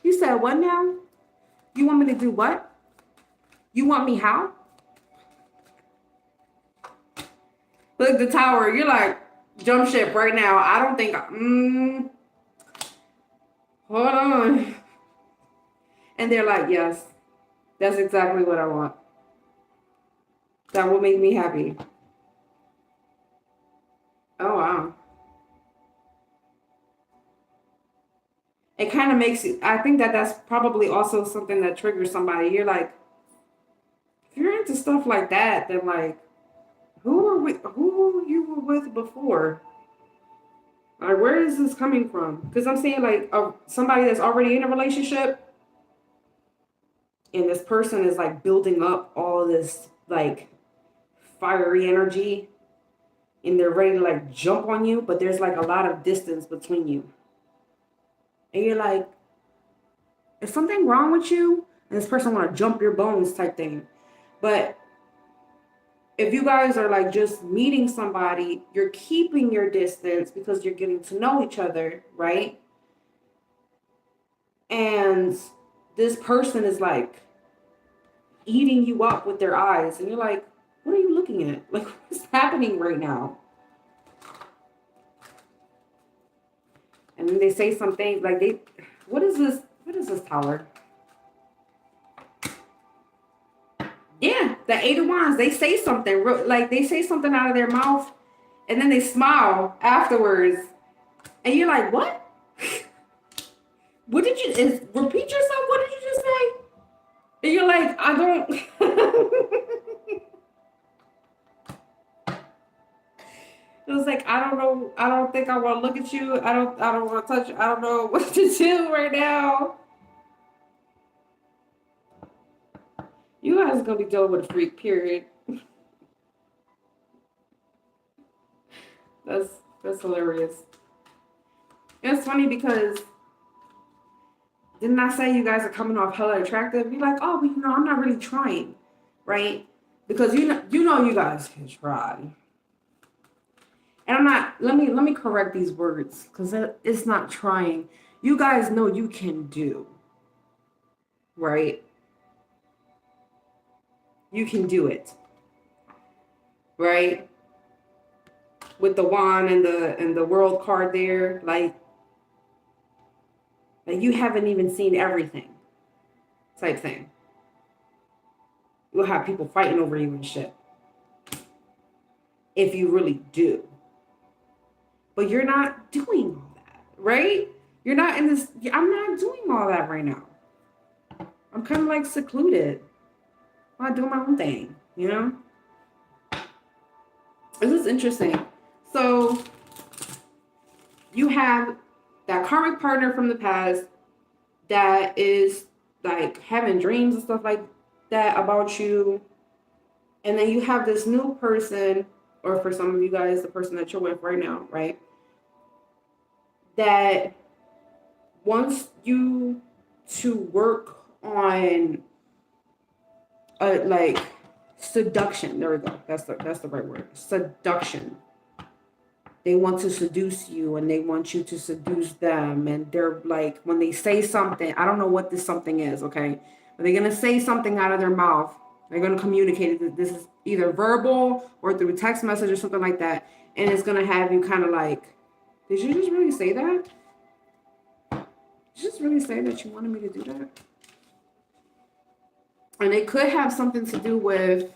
You said what now? You want me to do what? You want me how? Look, the Tower. You're like, jump ship right now. I don't think, hold on. And they're like, yes, that's exactly what I want. That will make me happy. Oh, wow. It kind of makes you, I think that's probably also something that triggers somebody. You're like, if you're into stuff like that, then like, who you were with before? Like, where is this coming from? Because I'm saying like somebody that's already in a relationship, and this person is like building up all this like fiery energy, and they're ready to like jump on you, but there's like a lot of distance between you. And you're like, is something wrong with you? And this person want to jump your bones type thing. But if you guys are like just meeting somebody, you're keeping your distance because you're getting to know each other, right? And this person is like eating you up with their eyes. And you're like, what are you looking at? Like, what's happening right now? And then they say something like what is this? What is this Tower? Yeah, the 8 of Wands. They say something, like they say something out of their mouth, and then they smile afterwards. And you're like, what? What did you, repeat yourself? What did you just say? And you're like, I don't. It was like, I don't know. I don't think I want to look at you. I don't want to touch you. I don't know what to do right now. You guys are gonna be dealing with a freak, period. That's hilarious. It's funny because didn't I say you guys are coming off hella attractive? You're like, oh, but I'm not really trying, right? Because you know you guys can try. And I'm not. Let me correct these words because it's not trying. You guys know you can do, right? You can do it, right? With the wand and the world card there, like you haven't even seen everything, type thing. You'll have people fighting over you and shit if you really do. But you're not doing all that, right? You're not in this. I'm not doing all that right now. I'm kind of like secluded. I'm not doing my own thing, you know? This is interesting. So you have that karmic partner from the past that is like having dreams and stuff like that about you. And then you have this new person, or for some of you guys, the person that you're with right now, right? That wants you to work on like seduction. There we go. That's the right word. Seduction. They want to seduce you and they want you to seduce them. And they're like, when they say something, I don't know what this something is, okay? But they're going to say something out of their mouth. They're going to communicate it. This is either verbal or through text message or something like that. And it's going to have you kind of like, did you just really say that? Did you just really say that you wanted me to do that? And it could have something to do with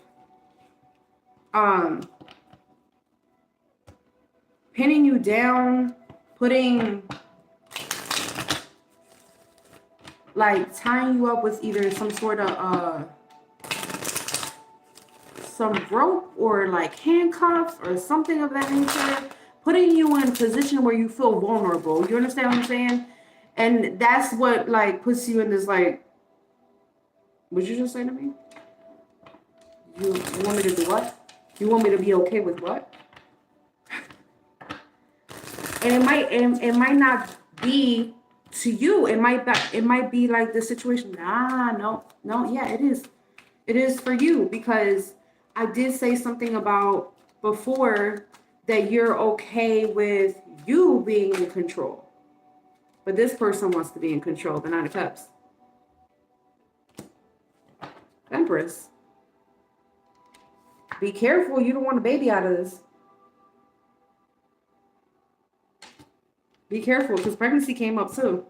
pinning you down, putting, like tying you up with either some sort of some rope or like handcuffs or something of that nature, putting you in a position where you feel vulnerable. You understand what I'm saying? And that's what like puts you in this like, what'd you just say to me? You want me to do what? You want me to be okay with what? And it might not be to you. It might be like the situation. No, yeah, it is. It is for you because I did say something about before that you're okay with you being in control. But this person wants to be in control, the Nine of Cups. Empress. Be careful, you don't want a baby out of this. Be careful, because pregnancy came up too.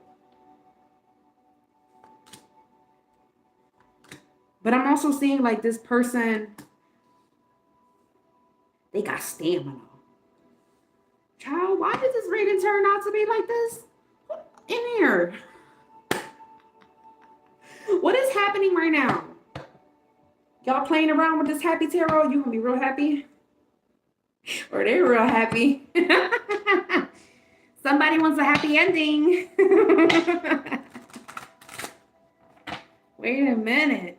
But I'm also seeing like this person, they got stamina. Child, why did this reading turn out to be like this? In here. What is happening right now? Y'all playing around with this happy tarot? You gonna be real happy? Or they're real happy. Somebody wants a happy ending. Wait a minute.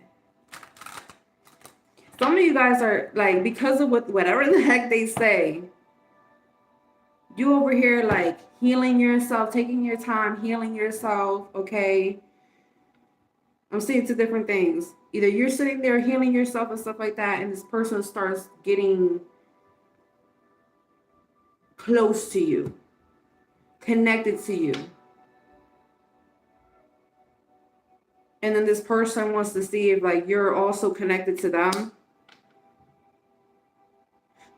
Some of you guys are like, because of whatever the heck they say, you over here like healing yourself, taking your time, healing yourself, okay? I'm seeing two different things. Either you're sitting there healing yourself and stuff like that, and this person starts getting close to you, connected to you. And then this person wants to see if like you're also connected to them.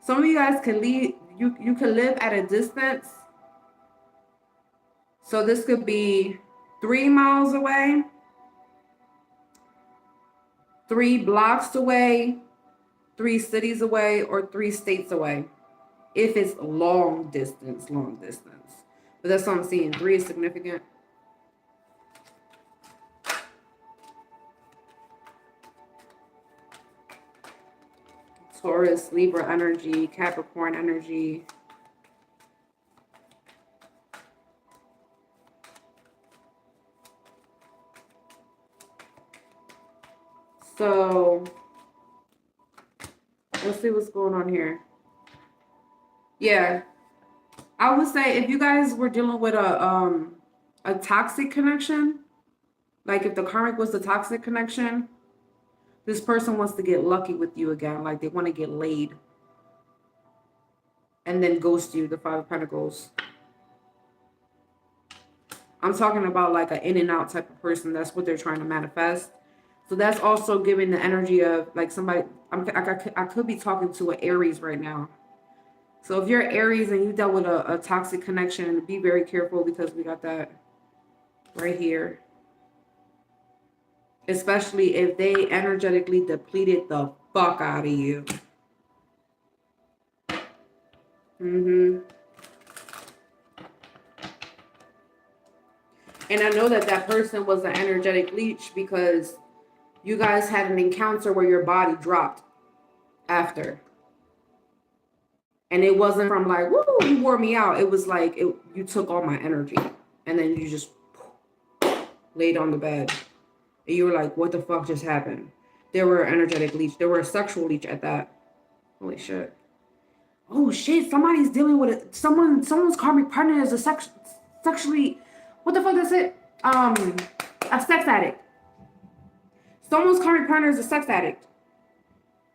Some of you guys can leave, you can live at a distance. So this could be 3 miles away, 3 blocks away, 3 cities away, or 3 states away. If it's long distance. But that's what I'm seeing. 3 is significant. Taurus, Libra energy, Capricorn energy. So let's see what's going on here. Yeah, I would say if you guys were dealing with a toxic connection, like if the karmic was the toxic connection, this person wants to get lucky with you again. Like they want to get laid and then ghost you, the Five of Pentacles. I'm talking about like an in and out type of person. That's what they're trying to manifest. So that's also giving the energy of like somebody, I could be talking to an Aries right now. So if you're Aries and you dealt with a toxic connection, be very careful because we got that right here. Especially if they energetically depleted the fuck out of you. And I know that that person was an energetic leech because you guys had an encounter where your body dropped after. And it wasn't from like, woo, you wore me out. It was like, you took all my energy. And then you just laid on the bed. And you were like, what the fuck just happened? They were an energetic leech. They were a sexual leech at that. Holy shit. Oh shit, somebody's dealing with it. Someone's karmic partner is a sexually, what the fuck is it? A sex addict. Someone's karmic partner is a sex addict.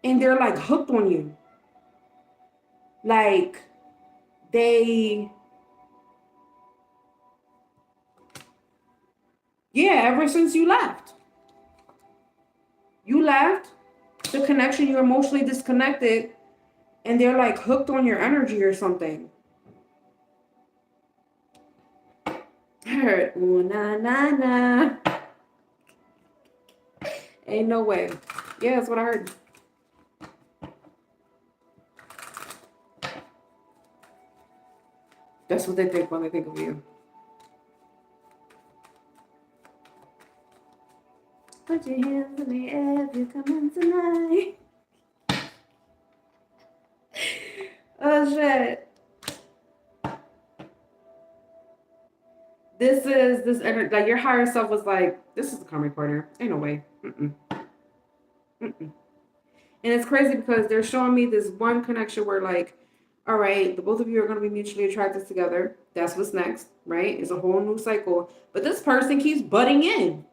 And they're like hooked on you. Like ever since you left. You left the connection, you're emotionally disconnected, and they're like hooked on your energy or something. I heard, ooh, na, na, na. Ain't no way. Yeah, that's what I heard. That's what they think when they think of you. Put your hands in the air if you're coming tonight. Oh shit. This energy, like your higher self was like, this is a karmic partner. Ain't no way. And it's crazy because they're showing me this one connection where like, all right, the both of you are going to be mutually attracted together. That's what's next, right? It's a whole new cycle. But this person keeps butting in.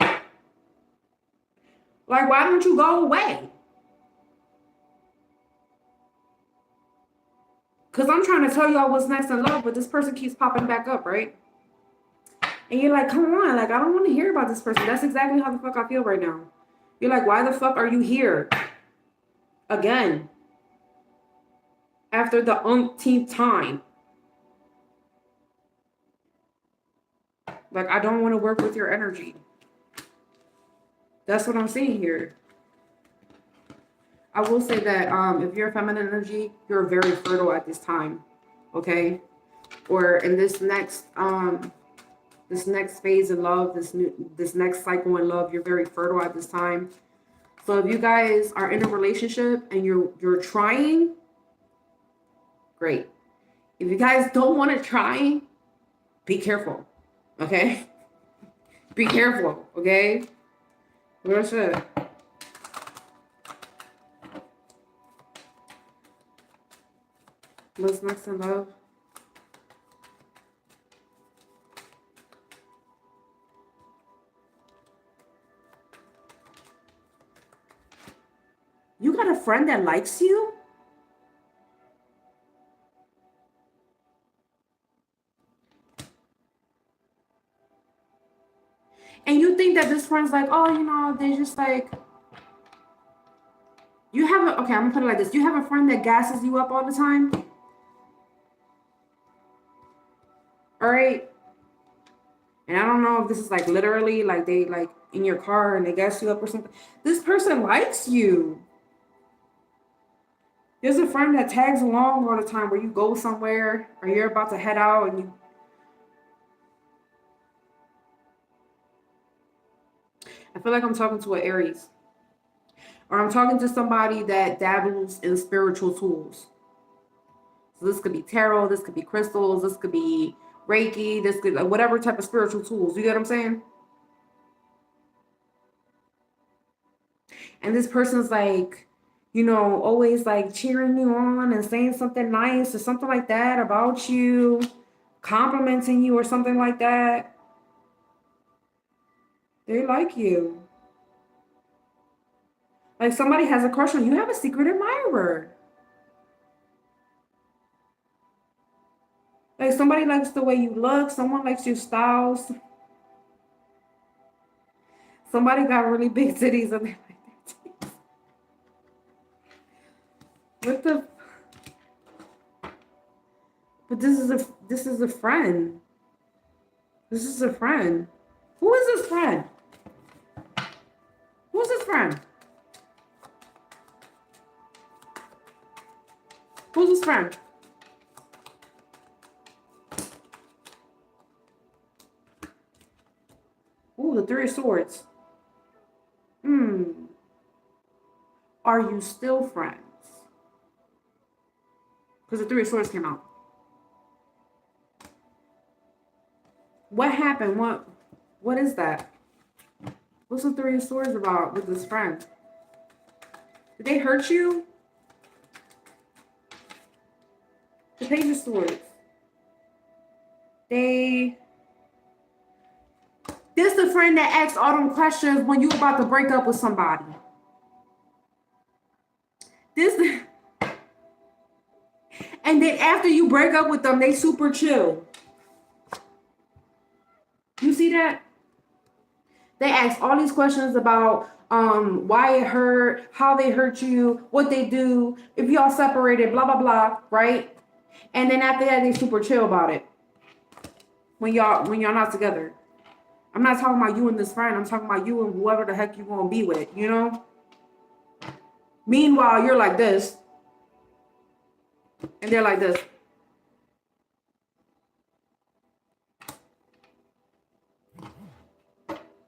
Like, why don't you go away? Because I'm trying to tell y'all what's next in love, but this person keeps popping back up, right? And you're like, come on, like, I don't want to hear about this person. That's exactly how the fuck I feel right now. You're like, why the fuck are you here? Again. After the umpteenth time. Like, I don't want to work with your energy. That's what I'm seeing here. I will say that if you're feminine energy, you're very fertile at this time. Okay? Or in this next phase in love, this next cycle in love, you're very fertile at this time. So if you guys are in a relationship and you're trying, great. If you guys don't want to try, be careful. Okay? Be careful, okay? Real shit. What's next in love? You got a friend that likes you? And you think that this friend's like, oh, you know, they just like, you have a, okay, I'm gonna put it like this. You have a friend that gasses you up all the time? All right? And I don't know if this is like literally like they like in your car and they gas you up or something. This person likes you. There's a friend that tags along all the time where you go somewhere or you're about to head out and you. I feel like I'm talking to an Aries. Or I'm talking to somebody that dabbles in spiritual tools. So this could be tarot, this could be crystals, this could be Reiki, this could, like, whatever type of spiritual tools. You get what I'm saying? and this person's like, you know, always like cheering you on and saying something nice or something like that about you, complimenting you or something like that. They like you. Like somebody has a crush on you. You have a secret admirer. Like somebody likes the way you look. Someone likes your styles. Somebody got really big titties and they like their titties. What the? But this is a friend. This is a friend. Who is this friend? Who's this friend? Who's this friend? Ooh, the Three of Swords. Are you still friends? Because the Three of Swords came out. What happened? What is that? What's the Three of Swords about with this friend? Did they hurt you? The Page of Swords. This the friend that asks all them questions when you about to break up with somebody. And then after you break up with them, they super chill. You see that? They ask all these questions about why it hurt, how they hurt you, what they do, if y'all separated, blah, blah, blah, right? And then after that, they super chill about it. When y'all not together. I'm not talking about you and this friend. I'm talking about you and whoever the heck you gonna be with, you know? Meanwhile, you're like this. And they're like this.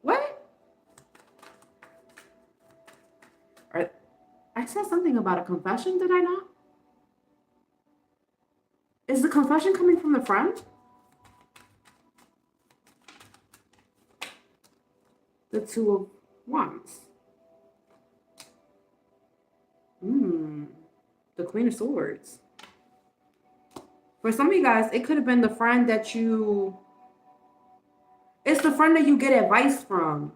What? I said something about a confession, did I not? Is the confession coming from the friend? The Two of Wands. The Queen of Swords. For some of you guys, it could have been the friend that you... It's the friend that you get advice from.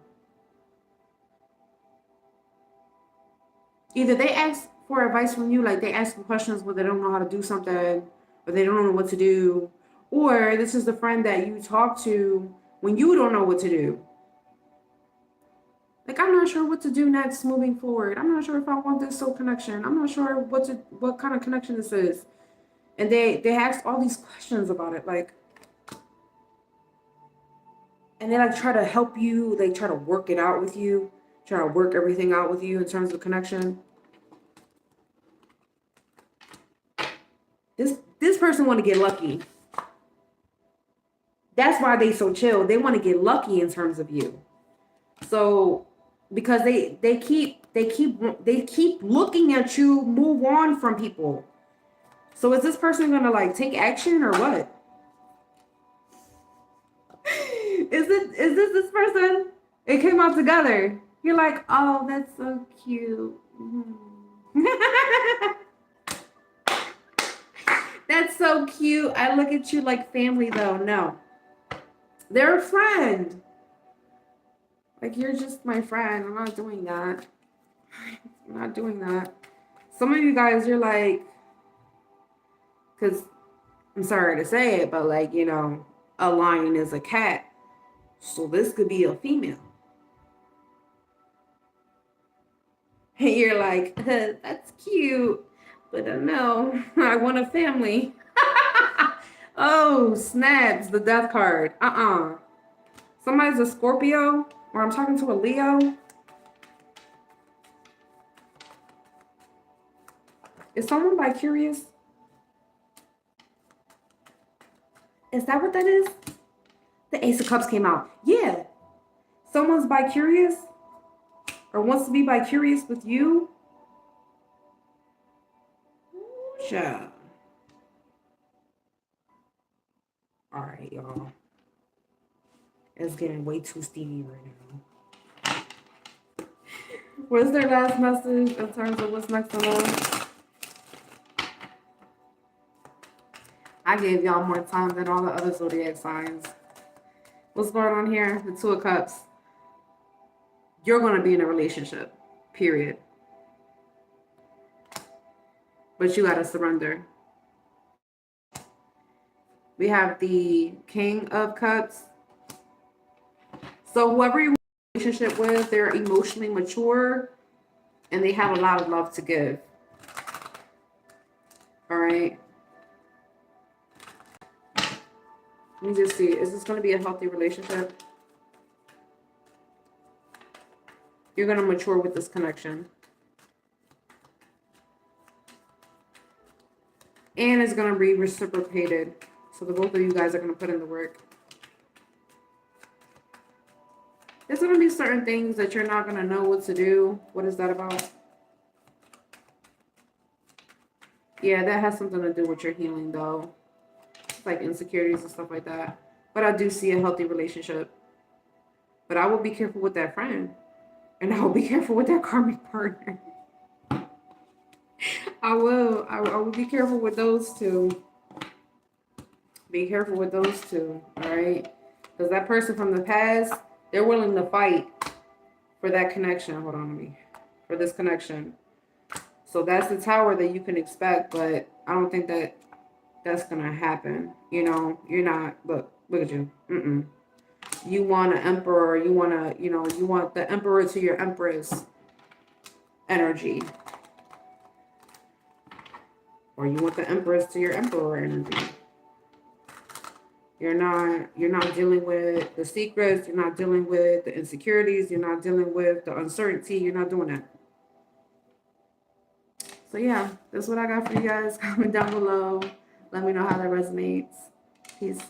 Either they ask for advice from you, like they ask you questions where they don't know how to do something, or they don't know what to do. Or this is the friend that you talk to when you don't know what to do. Like, I'm not sure what to do next moving forward. I'm not sure if I want this soul connection. I'm not sure what kind of connection this is. And they ask all these questions about it, like, and they like try to help you. They try to work it out with you, try to work everything out with you in terms of connection. This person want to get lucky. That's why they so chill. They want to get lucky in terms of you. So because they keep looking at you move on from people. So is this person gonna like take action or what? Is this person? It came out together. You're like, oh, that's so cute. That's so cute. I look at you like family though. No. They're a friend. Like, you're just my friend. I'm not doing that. I'm not doing that. Some of you guys, you're like, because I'm sorry to say it, but like, you know, a lion is a cat. So this could be a female. And you're like, that's cute. But no, I want a family. Oh, snaps, the death card. Somebody's a Scorpio, or I'm talking to a Leo. Is someone bi-curious? Is that what that is? The Ace of Cups came out. Yeah. Someone's bi-curious or wants to be bi-curious with you. Sure. All right, y'all. It's getting way too steamy right now. What's their last message in terms of what's next on love? I gave y'all more time than all the other zodiac signs. What's going on here? The Two of Cups. You're going to be in a relationship, period. But you got to surrender. We have the King of Cups. So whoever you're in a relationship with, they're emotionally mature and they have a lot of love to give. All right. Let me just see. Is this going to be a healthy relationship? You're going to mature with this connection. And it's going to be reciprocated. So the both of you guys are going to put in the work. There's going to be certain things that you're not going to know what to do. What is that about? Yeah, that has something to do with your healing, though. It's like insecurities and stuff like that. But I do see a healthy relationship. But I will be careful with that friend. And I will be careful with that karmic partner. I will be careful with those two. Be careful with those two, all right? Because that person from the past, they're willing to fight for that connection. Hold on to me. For this connection. So that's the Tower that you can expect, but I don't think that that's going to happen. You know, you're not, look at you. You want an emperor, you want to, you know, you want the emperor to your empress energy. Or you want the empress to your emperor energy. You're not dealing with the secrets, you're not dealing with the insecurities, you're not dealing with the uncertainty, you're not doing that. So yeah, that's what I got for you guys. Comment down below. Let me know how that resonates. Peace.